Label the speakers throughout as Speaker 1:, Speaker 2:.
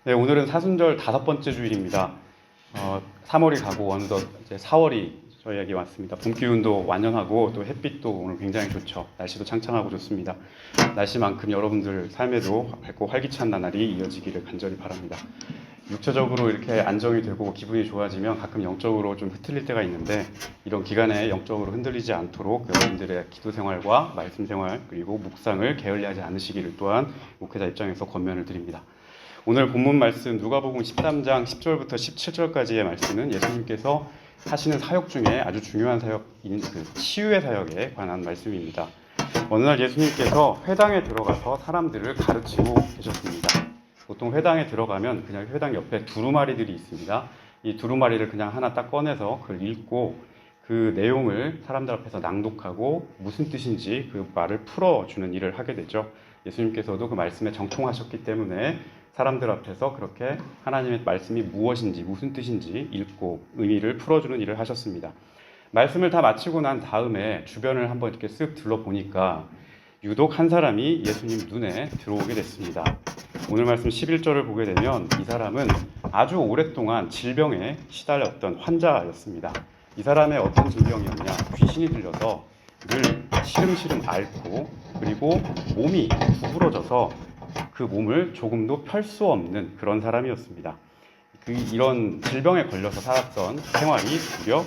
Speaker 1: 네, 오늘은 사순절 5번째 주일입니다. 3월이 가고 어느덧 이제 4월이 저희에게 왔습니다. 봄 기운도 완연하고 또 햇빛도 오늘 굉장히 좋죠. 날씨도 창창하고 좋습니다. 날씨만큼 여러분들 삶에도 밝고 활기찬 나날이 이어지기를 간절히 바랍니다. 육체적으로 이렇게 안정이 되고 기분이 좋아지면 가끔 영적으로 좀 흐트릴 때가 있는데, 이런 기간에 영적으로 흔들리지 않도록 여러분들의 기도 생활과 말씀 생활 그리고 묵상을 게을리하지 않으시기를 또한 목회자 입장에서 권면을 드립니다. 오늘 본문 말씀 누가복음 13장 10절부터 17절까지의 말씀은 예수님께서 하시는 사역 중에 아주 중요한 사역인 치유의 사역에 관한 말씀입니다. 어느 날 예수님께서 회당에 들어가서 사람들을 가르치고 계셨습니다. 보통 회당에 들어가면 그냥 회당 옆에 두루마리들이 있습니다. 이 두루마리를 그냥 하나 딱 꺼내서 그걸 읽고 그 내용을 사람들 앞에서 낭독하고 무슨 뜻인지 그 말을 풀어주는 일을 하게 되죠. 예수님께서도 그 말씀에 정통하셨기 때문에 사람들 앞에서 그렇게 하나님의 말씀이 무엇인지 무슨 뜻인지 읽고 의미를 풀어주는 일을 하셨습니다. 말씀을 다 마치고 난 다음에 주변을 한번 이렇게 쓱 둘러보니까 유독 한 사람이 예수님 눈에 들어오게 됐습니다. 오늘 말씀 11절을 보게 되면 이 사람은 아주 오랫동안 질병에 시달렸던 환자였습니다. 이 사람의 어떤 질병이었냐? 귀신이 들려서 늘 시름시름 앓고 그리고 몸이 구부러져서 그 몸을 조금도 펼 수 없는 그런 사람이었습니다. 이런 질병에 걸려서 살았던 생활이 무려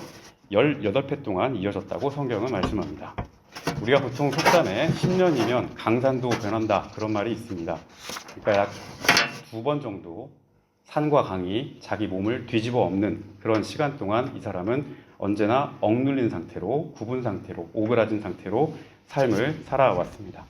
Speaker 1: 18회 동안 이어졌다고 성경은 말씀합니다. 우리가 보통 속담에 10년이면 강산도 변한다 그런 말이 있습니다. 그러니까 약 2번 정도 산과 강이 자기 몸을 뒤집어 엎는 그런 시간 동안 이 사람은 언제나 억눌린 상태로, 굽은 상태로, 오그라진 상태로 삶을 살아왔습니다.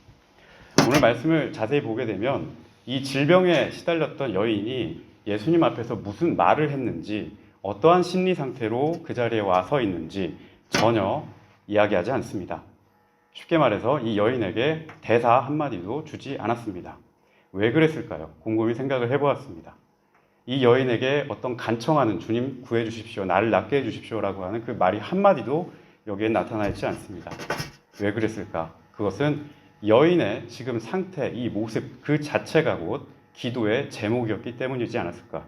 Speaker 1: 오늘 말씀을 자세히 보게 되면 이 질병에 시달렸던 여인이 예수님 앞에서 무슨 말을 했는지, 어떠한 심리 상태로 그 자리에 와서 있는지 전혀 이야기하지 않습니다. 쉽게 말해서 이 여인에게 대사 한마디도 주지 않았습니다. 왜 그랬을까요? 곰곰이 생각을 해보았습니다. 이 여인에게 어떤 간청하는 주님 구해주십시오, 나를 낫게 해주십시오라고 하는 그 말이 한마디도 여기에 나타나 있지 않습니다. 왜 그랬을까? 그것은 여인의 지금 상태, 이 모습 그 자체가 곧 기도의 제목이었기 때문이지 않았을까?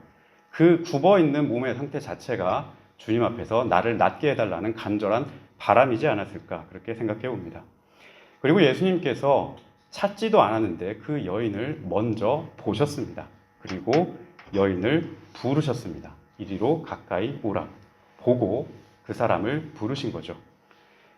Speaker 1: 그 굽어있는 몸의 상태 자체가 주님 앞에서 나를 낫게 해달라는 간절한 바람이지 않았을까? 그렇게 생각해 봅니다. 그리고 예수님께서 찾지도 않았는데 그 여인을 먼저 보셨습니다. 그리고 여인을 부르셨습니다. 이리로 가까이 오라. 보고 그 사람을 부르신 거죠.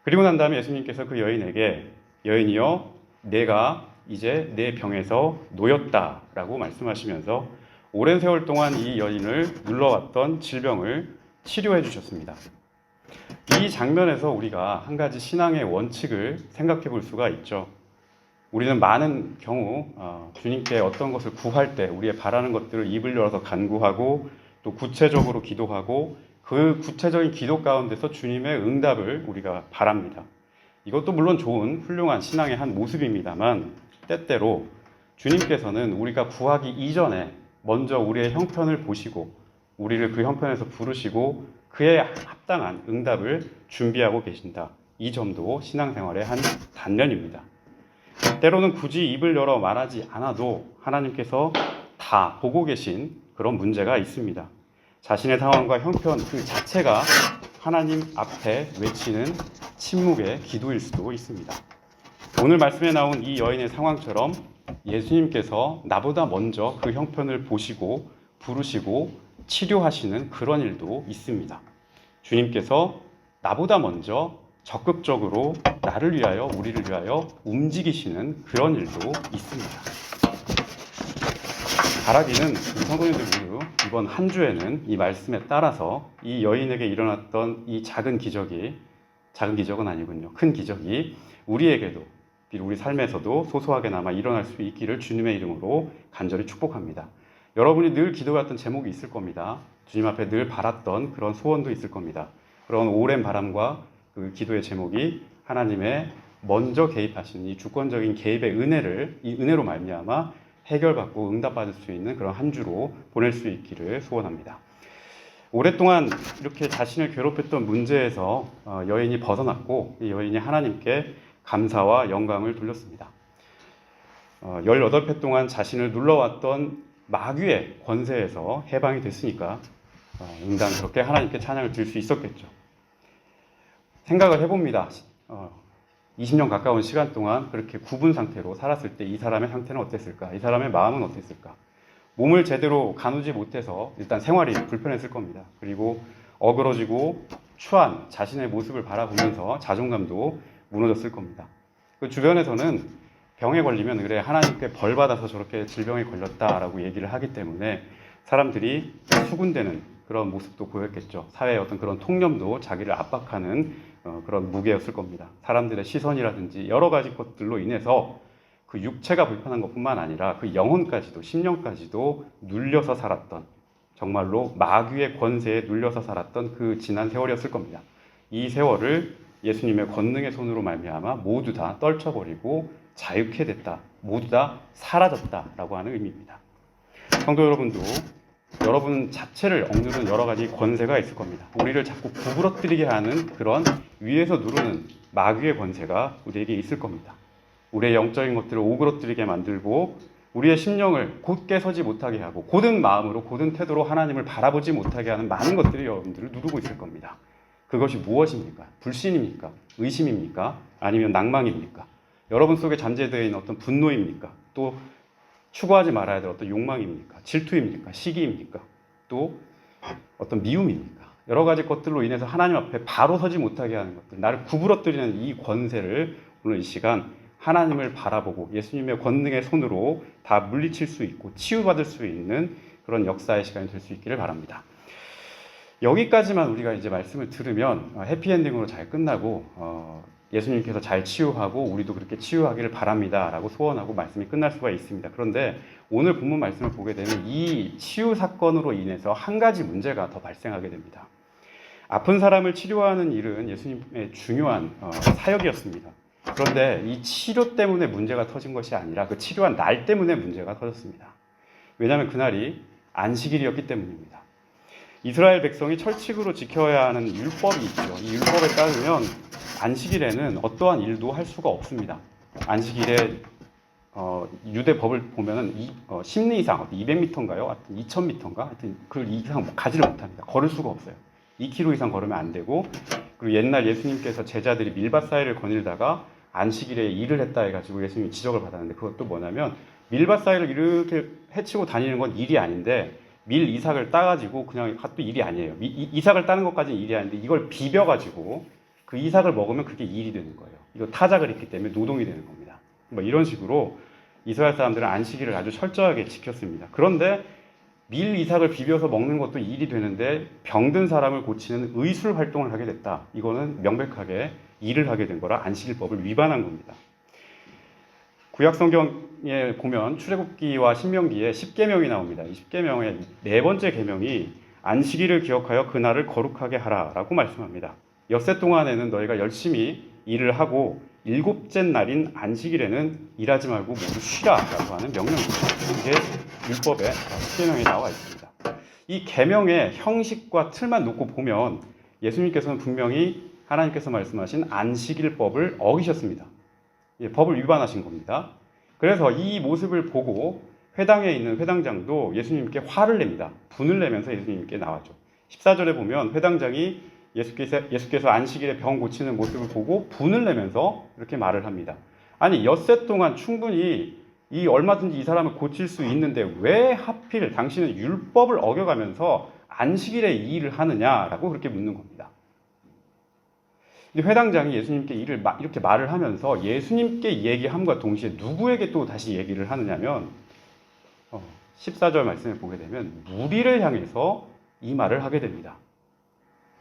Speaker 1: 그리고 난 다음에 예수님께서 그 여인에게 여인이여 내가 이제 내 병에서 놓였다라고 말씀하시면서 오랜 세월 동안 이 여인을 눌러왔던 질병을 치료해 주셨습니다. 이 장면에서 우리가 한 가지 신앙의 원칙을 생각해 볼 수가 있죠. 우리는 많은 경우 주님께 어떤 것을 구할 때 우리의 바라는 것들을 입을 열어서 간구하고 또 구체적으로 기도하고 그 구체적인 기도 가운데서 주님의 응답을 우리가 바랍니다. 이것도 물론 좋은 훌륭한 신앙의 한 모습입니다만 때때로 주님께서는 우리가 구하기 이전에 먼저 우리의 형편을 보시고 우리를 그 형편에서 부르시고 그에 합당한 응답을 준비하고 계신다. 이 점도 신앙생활의 한 단면입니다. 때로는 굳이 입을 열어 말하지 않아도 하나님께서 다 보고 계신 그런 문제가 있습니다. 자신의 상황과 형편 그 자체가 하나님 앞에 외치는 침묵의 기도일 수도 있습니다. 오늘 말씀에 나온 이 여인의 상황처럼 예수님께서 나보다 먼저 그 형편을 보시고 부르시고 치료하시는 그런 일도 있습니다. 주님께서 나보다 먼저 적극적으로 나를 위하여 우리를 위하여 움직이시는 그런 일도 있습니다. 바라기는 우리 성도님들 모두 이번 한 주에는 이 말씀에 따라서 이 여인에게 일어났던 이 작은 기적이, 작은 기적은 아니군요, 큰 기적이 우리에게도 우리 삶에서도 소소하게나마 일어날 수 있기를 주님의 이름으로 간절히 축복합니다. 여러분이 늘 기도했던 제목이 있을 겁니다. 주님 앞에 늘 바랐던 그런 소원도 있을 겁니다. 그런 오랜 바람과 그 기도의 제목이 하나님의 먼저 개입하시는 이 주권적인 개입의 이 은혜로 말미암아 해결받고 응답받을 수 있는 그런 한 주로 보낼 수 있기를 소원합니다. 오랫동안 이렇게 자신을 괴롭혔던 문제에서 여인이 벗어났고 이 여인이 하나님께 감사와 영광을 돌렸습니다. 18회 동안 자신을 눌러왔던 마귀의 권세에서 해방이 됐으니까 응당 그렇게 하나님께 찬양을 드릴 수 있었겠죠. 생각을 해봅니다. 20년 가까운 시간 동안 그렇게 굽은 상태로 살았을 때 이 사람의 상태는 어땠을까? 이 사람의 마음은 어땠을까? 몸을 제대로 가누지 못해서 일단 생활이 불편했을 겁니다. 그리고 어그러지고 추한 자신의 모습을 바라보면서 자존감도 무너졌을 겁니다. 그 주변에서는 병에 걸리면 그래 하나님께 벌 받아서 저렇게 질병에 걸렸다라고 얘기를 하기 때문에 사람들이 수군대는 그런 모습도 보였겠죠. 사회의 어떤 그런 통념도 자기를 압박하는 그런 무게였을 겁니다. 사람들의 시선이라든지 여러 가지 것들로 인해서 그 육체가 불편한 것뿐만 아니라 그 영혼까지도 심령까지도 눌려서 살았던, 정말로 마귀의 권세에 눌려서 살았던 그 지난 세월이었을 겁니다. 이 세월을 예수님의 권능의 손으로 말미암아 모두 다 떨쳐버리고 자유케 됐다, 모두 다 사라졌다라고 하는 의미입니다. 성도 여러분도 여러분 자체를 억누르는 여러 가지 권세가 있을 겁니다. 우리를 자꾸 구부러뜨리게 하는 그런 위에서 누르는 마귀의 권세가 우리에게 있을 겁니다. 우리의 영적인 것들을 오그러뜨리게 만들고 우리의 심령을 곧게 서지 못하게 하고 고든 마음으로 고든 태도로 하나님을 바라보지 못하게 하는 많은 것들이 여러분들을 누르고 있을 겁니다. 그것이 무엇입니까? 불신입니까? 의심입니까? 아니면 낭망입니까? 여러분 속에 잠재되어 있는 어떤 분노입니까? 또 추구하지 말아야 될 어떤 욕망입니까? 질투입니까? 시기입니까? 또 어떤 미움입니까? 여러 가지 것들로 인해서 하나님 앞에 바로 서지 못하게 하는 것들, 나를 구부러뜨리는 이 권세를 오늘 이 시간 하나님을 바라보고 예수님의 권능의 손으로 다 물리칠 수 있고 치유받을 수 있는 그런 역사의 시간이 될 수 있기를 바랍니다. 여기까지만 우리가 이제 말씀을 들으면 해피엔딩으로 잘 끝나고 예수님께서 잘 치유하고 우리도 그렇게 치유하기를 바랍니다 라고 소원하고 말씀이 끝날 수가 있습니다. 그런데 오늘 본문 말씀을 보게 되면 이 치유 사건으로 인해서 한 가지 문제가 더 발생하게 됩니다. 아픈 사람을 치료하는 일은 예수님의 중요한 사역이었습니다. 그런데 이 치료 때문에 문제가 터진 것이 아니라 그 치료한 날 때문에 문제가 터졌습니다. 왜냐하면 그날이 안식일이었기 때문입니다. 이스라엘 백성이 철칙으로 지켜야 하는 율법이 있죠. 이 율법에 따르면 안식일에는 어떠한 일도 할 수가 없습니다. 안식일에 유대 법을 보면은 심리 이상 200m인가요? 하여튼 2000m인가? 하여튼 그 이상 가지를 못합니다. 걸을 수가 없어요. 2km 이상 걸으면 안 되고, 그리고 옛날 예수님께서 제자들이 밀밭 사이를 거닐다가 안식일에 일을 했다 해가지고 예수님이 지적을 받았는데, 그것도 뭐냐면 밀밭 사이를 이렇게 헤치고 다니는 건 일이 아닌데 밀 이삭을 따가지고 그냥 또 일이 아니에요. 이삭을 따는 것까지는 일이 아닌데 이걸 비벼가지고 그 이삭을 먹으면 그게 일이 되는 거예요. 이거 타작을 했기 때문에 노동이 되는 겁니다. 뭐 이런 식으로 이스라엘 사람들은 안식일을 아주 철저하게 지켰습니다. 그런데 밀 이삭을 비벼서 먹는 것도 일이 되는데 병든 사람을 고치는 의술 활동을 하게 됐다. 이거는 명백하게 일을 하게 된 거라 안식일법을 위반한 겁니다. 구약 성경에 보면 출애굽기와 신명기에 10계명이 나옵니다. 이 10계명의 네 번째 계명이 안식일을 기억하여 그날을 거룩하게 하라라고 말씀합니다. 엿새 동안에는 너희가 열심히 일을 하고 일곱째 날인 안식일에는 일하지 말고 모두 쉬라라고 하는 명령입니다. 이게 율법에 10계명에 나와 있습니다. 이 계명의 형식과 틀만 놓고 보면 예수님께서는 분명히 하나님께서 말씀하신 안식일법을 어기셨습니다. 법을 위반하신 겁니다. 그래서 이 모습을 보고 회당에 있는 회당장도 예수님께 화를 냅니다. 분을 내면서 예수님께 나왔죠. 14절에 보면 회당장이 예수께서 안식일에 병 고치는 모습을 보고 분을 내면서 이렇게 말을 합니다. 아니 엿새 동안 충분히 얼마든지 이 사람을 고칠 수 있는데 왜 하필 당신은 율법을 어겨가면서 안식일에 이 일을 하느냐라고 그렇게 묻는 겁니다. 회당장이 예수님께 이렇게 말을 하면서 예수님께 얘기함과 동시에 누구에게 또 다시 얘기를 하느냐면 14절 말씀을 보게 되면 무리를 향해서 이 말을 하게 됩니다.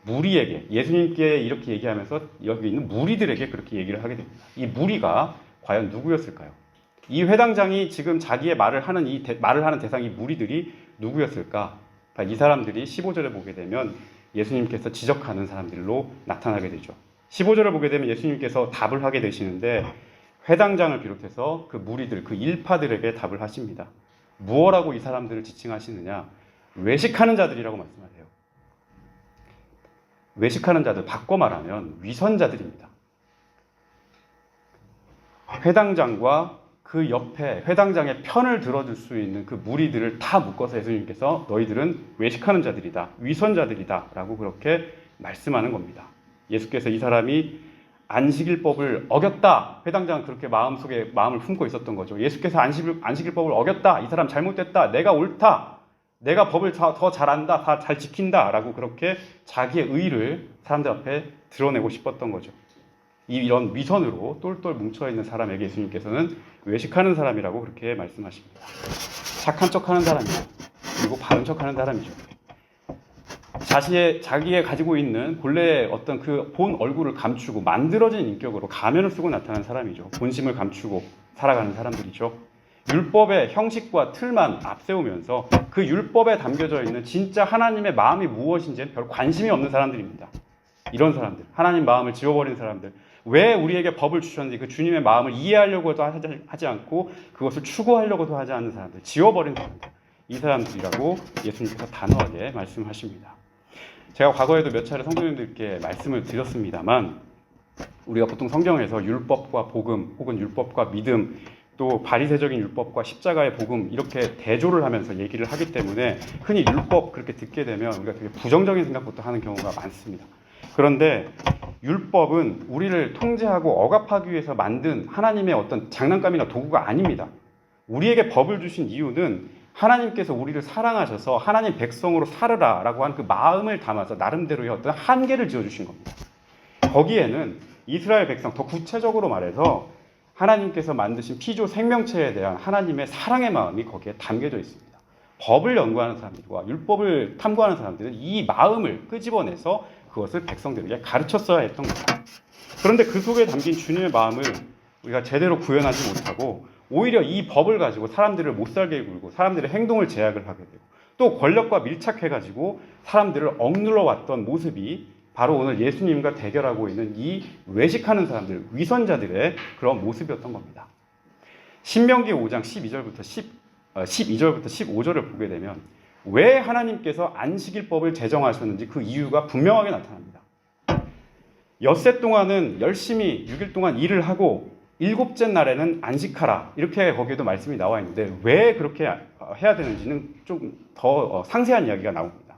Speaker 1: 무리에게, 예수님께 이렇게 얘기하면서 여기 있는 무리들에게 그렇게 얘기를 하게 됩니다. 이 무리가 과연 누구였을까요? 이 회당장이 지금 자기의 말을 하는 대상이 무리들이 누구였을까? 이 사람들이 15절에 보게 되면 예수님께서 지적하는 사람들로 나타나게 되죠. 15절을 보게 되면 예수님께서 답을 하게 되시는데 회당장을 비롯해서 그 무리들, 그 일파들에게 답을 하십니다. 무엇라고 이 사람들을 지칭하시느냐? 외식하는 자들이라고 말씀하세요. 외식하는 자들, 바꿔 말하면 위선자들입니다. 회당장과 그 옆에 회당장의 편을 들어줄 수 있는 그 무리들을 다 묶어서 예수님께서 너희들은 외식하는 자들이다, 위선자들이다 라고 그렇게 말씀하는 겁니다. 예수께서 이 사람이 안식일법을 어겼다, 회당장은 그렇게 마음속에 마음을 품고 있었던 거죠. 예수께서 안식일법을 어겼다, 이 사람 잘못됐다, 내가 옳다, 내가 법을 더 잘한다, 다 잘 지킨다 라고 그렇게 자기의 의의를 사람들 앞에 드러내고 싶었던 거죠. 이런 위선으로 똘똘 뭉쳐있는 사람에게 예수님께서는 외식하는 사람이라고 그렇게 말씀하십니다. 착한 척하는 사람이죠. 그리고 바른 척하는 사람이죠. 자기의 가지고 있는 본래의 어떤 그 본 얼굴을 감추고 만들어진 인격으로 가면을 쓰고 나타나는 사람이죠. 본심을 감추고 살아가는 사람들이죠. 율법의 형식과 틀만 앞세우면서 그 율법에 담겨져 있는 진짜 하나님의 마음이 무엇인지에 별 관심이 없는 사람들입니다. 이런 사람들, 하나님 마음을 지워버린 사람들, 왜 우리에게 법을 주셨는지 그 주님의 마음을 이해하려고도 하지 않고 그것을 추구하려고도 하지 않는 사람들, 지워버린 사람들, 이 사람들이라고 예수님께서 단호하게 말씀하십니다. 제가 과거에도 몇 차례 성도님들께 말씀을 드렸습니다만, 우리가 보통 성경에서 율법과 복음 혹은 율법과 믿음, 또 바리새적인 율법과 십자가의 복음 이렇게 대조를 하면서 얘기를 하기 때문에 흔히 율법 그렇게 듣게 되면 우리가 되게 부정적인 생각부터 하는 경우가 많습니다. 그런데 율법은 우리를 통제하고 억압하기 위해서 만든 하나님의 어떤 장난감이나 도구가 아닙니다. 우리에게 법을 주신 이유는 하나님께서 우리를 사랑하셔서 하나님 백성으로 살으라라고 한 그 마음을 담아서 나름대로의 어떤 한계를 지어주신 겁니다. 거기에는 이스라엘 백성, 더 구체적으로 말해서 하나님께서 만드신 피조 생명체에 대한 하나님의 사랑의 마음이 거기에 담겨져 있습니다. 법을 연구하는 사람들과 율법을 탐구하는 사람들은 이 마음을 끄집어내서 그것을 백성들에게 가르쳤어야 했던 겁니다. 그런데 그 속에 담긴 주님의 마음을 우리가 제대로 구현하지 못하고 오히려 이 법을 가지고 사람들을 못 살게 굴고 사람들의 행동을 제약을 하게 되고 또 권력과 밀착해가지고 사람들을 억눌러 왔던 모습이 바로 오늘 예수님과 대결하고 있는 이 외식하는 사람들, 위선자들의 그런 모습이었던 겁니다. 신명기 5장 12절부터 15절을 보게 되면 왜 하나님께서 안식일법을 제정하셨는지 그 이유가 분명하게 나타납니다. 엿새 동안은 열심히 6일 동안 일을 하고 일곱째 날에는 안식하라, 이렇게 거기에도 말씀이 나와 있는데 왜 그렇게 해야 되는지는 좀 더 상세한 이야기가 나옵니다.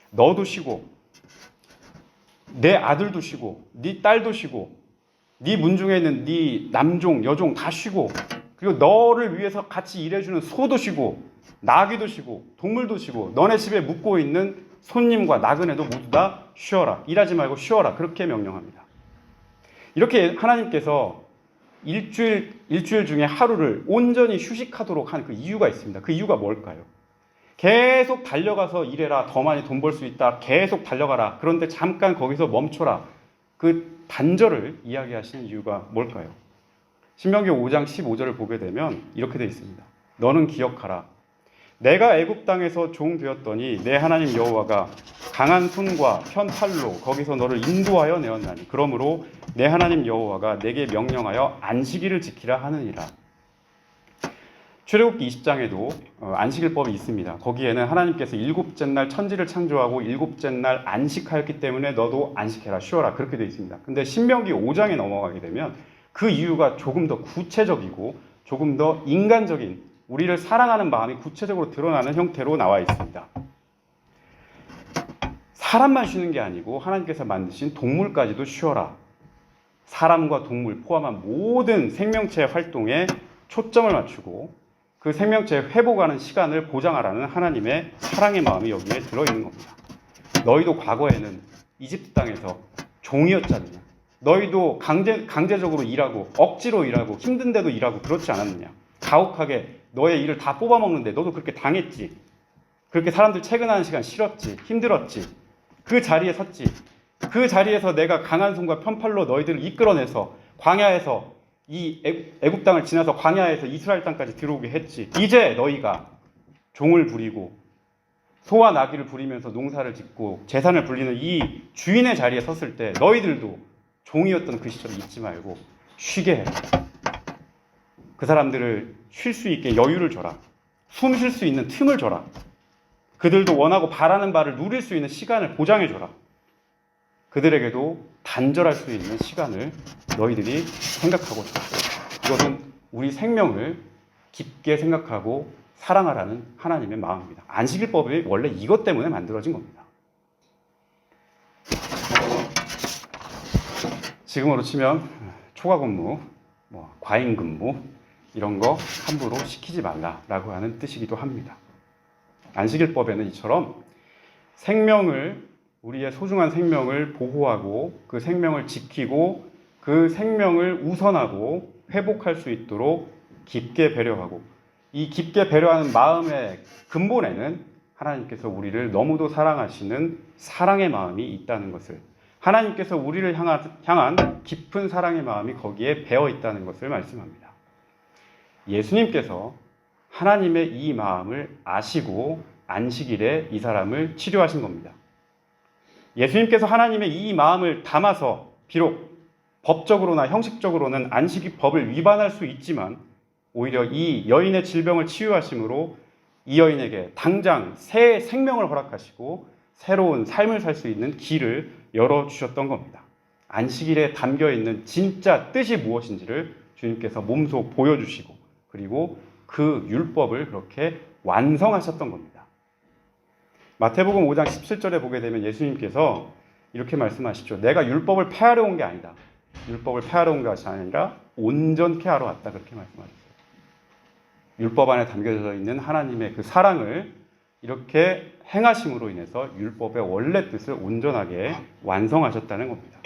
Speaker 1: 너도 쉬고 내 아들도 쉬고 네 딸도 쉬고 네 문중에 있는 네 남종 여종 다 쉬고 그리고 너를 위해서 같이 일해주는 소도 쉬고 나귀도 쉬고 동물도 쉬고 너네 집에 묵고 있는 손님과 나그네도 모두 다 쉬어라, 일하지 말고 쉬어라, 그렇게 명령합니다. 이렇게 하나님께서 일주일 중에 하루를 온전히 휴식하도록 한 그 이유가 있습니다. 그 이유가 뭘까요? 계속 달려가서 일해라, 더 많이 돈 벌 수 있다, 계속 달려가라, 그런데 잠깐 거기서 멈춰라, 그 단절을 이야기하시는 이유가 뭘까요? 신명기 5장 15절을 보게 되면 이렇게 되어 있습니다. 너는 기억하라. 내가 애굽 땅에서 종 되었더니 내 하나님 여호와가 강한 손과 편 팔로 거기서 너를 인도하여 내었나니 그러므로 내 하나님 여호와가 내게 명령하여 안식일을 지키라 하느니라. 출애굽기 20장에도 안식일법이 있습니다. 거기에는 하나님께서 일곱째 날 천지를 창조하고 일곱째 날 안식하였기 때문에 너도 안식해라, 쉬어라, 그렇게 되어 있습니다. 근데 신명기 5장에 넘어가게 되면 그 이유가 조금 더 구체적이고 조금 더 인간적인, 우리를 사랑하는 마음이 구체적으로 드러나는 형태로 나와 있습니다. 사람만 쉬는 게 아니고 하나님께서 만드신 동물까지도 쉬어라. 사람과 동물 포함한 모든 생명체의 활동에 초점을 맞추고 그 생명체의 회복하는 시간을 보장하라는 하나님의 사랑의 마음이 여기에 들어있는 겁니다. 너희도 과거에는 이집트 땅에서 종이었잖느냐. 너희도 강제적으로 일하고 억지로 일하고 힘든데도 일하고 그렇지 않았느냐. 가혹하게 너의 일을 다 뽑아먹는데 너도 그렇게 당했지. 그렇게 사람들 퇴근하는 시간 싫었지. 힘들었지. 그 자리에 섰지. 그 자리에서 내가 강한 손과 편팔로 너희들을 이끌어내서 광야에서 이 애굽 땅을 지나서 광야에서 이스라엘 땅까지 들어오게 했지. 이제 너희가 종을 부리고 소와 나귀를 부리면서 농사를 짓고 재산을 불리는 이 주인의 자리에 섰을 때 너희들도 종이었던 그 시절을 잊지 말고 쉬게 해라. 그 사람들을 쉴 수 있게 여유를 줘라. 숨 쉴 수 있는 틈을 줘라. 그들도 원하고 바라는 바를 누릴 수 있는 시간을 보장해 줘라. 그들에게도 단절할 수 있는 시간을 너희들이 생각하고 있다. 이것은 우리 생명을 깊게 생각하고 사랑하라는 하나님의 마음입니다. 안식일법이 원래 이것 때문에 만들어진 겁니다. 지금으로 치면 초과 근무, 과잉 근무 이런 거 함부로 시키지 말라라고 하는 뜻이기도 합니다. 안식일법에는 이처럼 우리의 소중한 생명을 보호하고 그 생명을 지키고 그 생명을 우선하고 회복할 수 있도록 깊게 배려하고, 이 깊게 배려하는 마음의 근본에는 하나님께서 우리를 너무도 사랑하시는 사랑의 마음이 있다는 것을, 하나님께서 우리를 향한 깊은 사랑의 마음이 거기에 배어 있다는 것을 말씀합니다. 예수님께서 하나님의 이 마음을 아시고 안식일에 이 사람을 치료하신 겁니다. 예수님께서 하나님의 이 마음을 담아서 비록 법적으로나 형식적으로는 안식일법을 위반할 수 있지만 오히려 이 여인의 질병을 치유하심으로 이 여인에게 당장 새 생명을 허락하시고 새로운 삶을 살 수 있는 길을 열어주셨던 겁니다. 안식일에 담겨있는 진짜 뜻이 무엇인지를 주님께서 몸소 보여주시고 그리고 그 율법을 그렇게 완성하셨던 겁니다. 마태복음 5장 17절에 보게 되면 예수님께서 이렇게 말씀하시죠. 내가 율법을 폐하러 온 게 아니다. 율법을 폐하러 온 것이 아니라 온전케 하러 왔다. 그렇게 말씀하셨어요. 율법 안에 담겨져 있는 하나님의 그 사랑을 이렇게 행하심으로 인해서 율법의 원래 뜻을 온전하게 완성하셨다는 겁니다.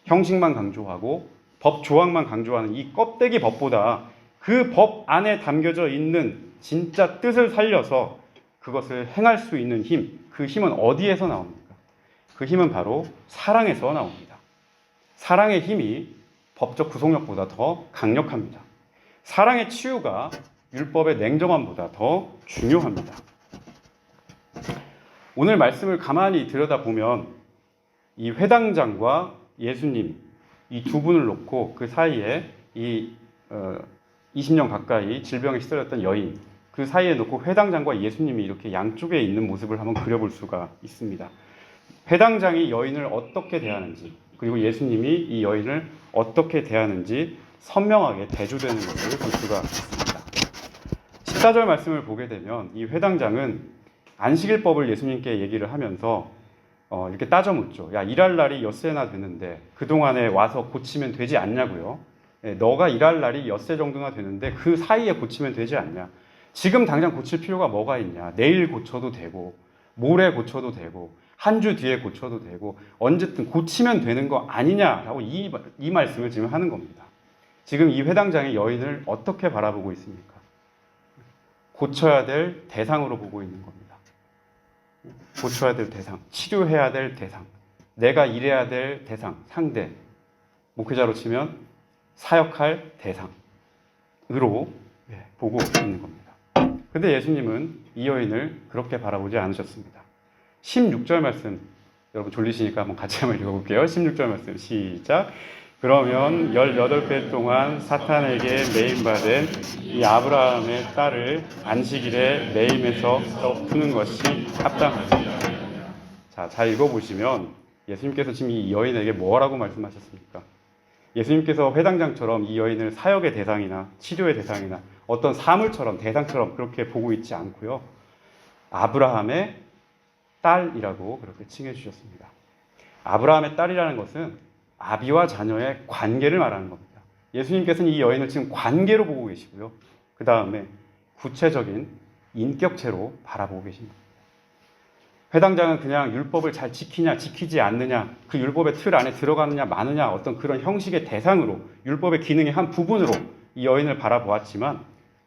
Speaker 1: 형식만 강조하고 법 조항만 강조하는 이 껍데기 법보다 그 법 안에 담겨져 있는 진짜 뜻을 살려서 그것을 행할 수 있는 힘, 그 힘은 어디에서 나옵니까? 그 힘은 바로 사랑에서 나옵니다. 사랑의 힘이 법적 구속력보다 더 강력합니다. 사랑의 치유가 율법의 냉정함보다 더 중요합니다. 오늘 말씀을 가만히 들여다보면 이 회당장과 예수님, 이 두 분을 놓고 그 사이에 이 20년 가까이 질병에 시달렸던 여인, 그 사이에 놓고 회당장과 예수님이 이렇게 양쪽에 있는 모습을 한번 그려볼 수가 있습니다. 회당장이 여인을 어떻게 대하는지, 그리고 예수님이 이 여인을 어떻게 대하는지 선명하게 대조되는 것을 볼 수가 있습니다. 14절 말씀을 보게 되면 이 회당장은 안식일법을 예수님께 얘기를 하면서 이렇게 따져 묻죠. 야, 일할 날이 엿새나 되는데 그동안에 와서 고치면 되지 않냐고요. 너가 일할 날이 엿새 정도나 되는데 그 사이에 고치면 되지 않냐. 지금 당장 고칠 필요가 뭐가 있냐. 내일 고쳐도 되고 모레 고쳐도 되고 한 주 뒤에 고쳐도 되고 언제든 고치면 되는 거 아니냐라고 이 말씀을 지금 하는 겁니다. 지금 이 회당장의 여인을 어떻게 바라보고 있습니까? 고쳐야 될 대상으로 보고 있는 겁니다. 고쳐야 될 대상, 치료해야 될 대상, 내가 일해야 될 대상, 상대, 목회자로 치면 사역할 대상으로 보고 있는 겁니다. 그런데 예수님은 이 여인을 그렇게 바라보지 않으셨습니다. 16절 말씀, 여러분 졸리시니까 한번 같이 한번 읽어볼게요. 16절 말씀 시작. 그러면 18배 동안 사탄에게 매임받은 이 아브라함의 딸을 안식일에 매임해서 푸는 것이 합당하다. 자, 잘 읽어보시면 예수님께서 지금 이 여인에게 뭐라고 말씀하셨습니까? 예수님께서 회당장처럼 이 여인을 사역의 대상이나 치료의 대상이나 어떤 사물처럼 대상처럼 그렇게 보고 있지 않고요. 아브라함의 딸이라고 그렇게 칭해 주셨습니다. 아브라함의 딸이라는 것은 아비와 자녀의 관계를 말하는 겁니다. 예수님께서는 이 여인을 지금 관계로 보고 계시고요. 그 다음에 구체적인 인격체로 바라보고 계십니다. 회당장은 그냥 율법을 잘 지키냐 지키지 않느냐, 그 율법의 틀 안에 들어가느냐 마느냐 어떤 그런 형식의 대상으로, 율법의 기능의 한 부분으로 이 여인을 바라보았지만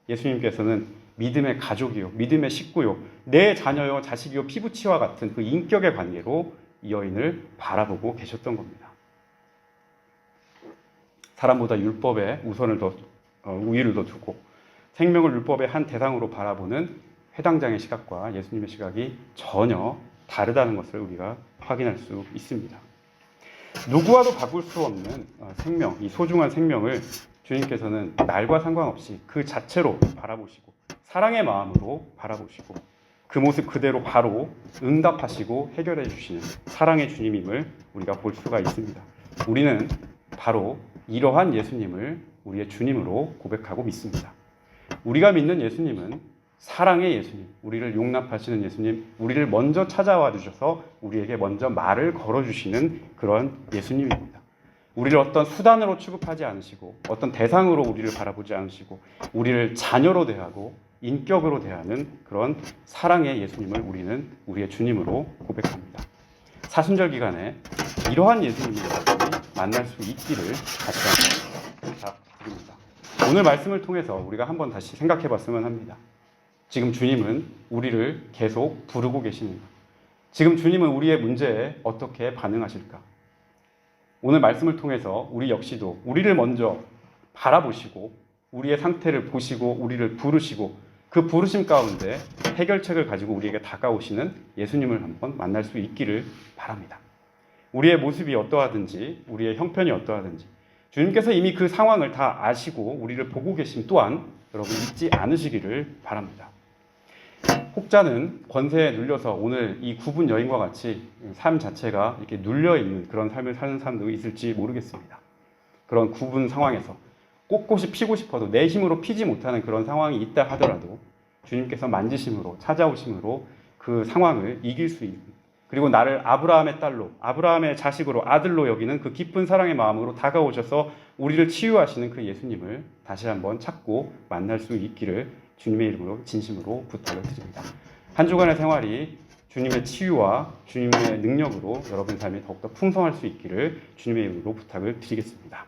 Speaker 1: 예수님께서는 믿음의 가족이요, 믿음의 식구요, 내 자녀요, 자식이요, 피부치와 같은 그 인격의 관계로 이 여인을 바라보고 계셨던 겁니다. 사람보다 율법에 우위를 더 두고 생명을 율법의 한 대상으로 바라보는 회당장의 시각과 예수님의 시각이 전혀 다르다는 것을 우리가 확인할 수 있습니다. 누구와도 바꿀 수 없는 생명, 이 소중한 생명을 주님께서는 날과 상관없이 그 자체로 바라보시고 사랑의 마음으로 바라보시고 그 모습 그대로 바로 응답하시고 해결해 주시는 사랑의 주님임을 우리가 볼 수가 있습니다. 우리는 바로 이러한 예수님을 우리의 주님으로 고백하고 믿습니다. 우리가 믿는 예수님은 사랑의 예수님, 우리를 용납하시는 예수님, 우리를 먼저 찾아와 주셔서 우리에게 먼저 말을 걸어주시는 그런 예수님입니다. 우리를 어떤 수단으로 취급하지 않으시고 어떤 대상으로 우리를 바라보지 않으시고 우리를 자녀로 대하고 인격으로 대하는 그런 사랑의 예수님을 우리는 우리의 주님으로 고백합니다. 사순절 기간에 이러한 예수님을 만날 수 있기를 다시 한번 부탁드립니다. 오늘 말씀을 통해서 우리가 한번 다시 생각해 봤으면 합니다. 지금 주님은 우리를 계속 부르고 계십니다. 지금 주님은 우리의 문제에 어떻게 반응하실까? 오늘 말씀을 통해서 우리 역시도 우리를 먼저 바라보시고 우리의 상태를 보시고 우리를 부르시고 그 부르심 가운데 해결책을 가지고 우리에게 다가오시는 예수님을 한번 만날 수 있기를 바랍니다. 우리의 모습이 어떠하든지 우리의 형편이 어떠하든지 주님께서 이미 그 상황을 다 아시고 우리를 보고 계심 또한 여러분 잊지 않으시기를 바랍니다. 혹자는 권세에 눌려서 오늘 이 구분 여인과 같이 삶 자체가 이렇게 눌려있는 그런 삶을 사는 사람도 있을지 모르겠습니다. 그런 구분 상황에서 꼿꼿이 피고 싶어도 내 힘으로 피지 못하는 그런 상황이 있다 하더라도 주님께서 만지심으로 찾아오심으로 그 상황을 이길 수 있는, 그리고 나를 아브라함의 딸로 아브라함의 자식으로 아들로 여기는 그 깊은 사랑의 마음으로 다가오셔서 우리를 치유하시는 그 예수님을 다시 한번 찾고 만날 수 있기를 주님의 이름으로 진심으로 부탁을 드립니다. 한 주간의 생활이 주님의 치유와 주님의 능력으로 여러분 삶이 더욱더 풍성할 수 있기를 주님의 이름으로 부탁을 드리겠습니다.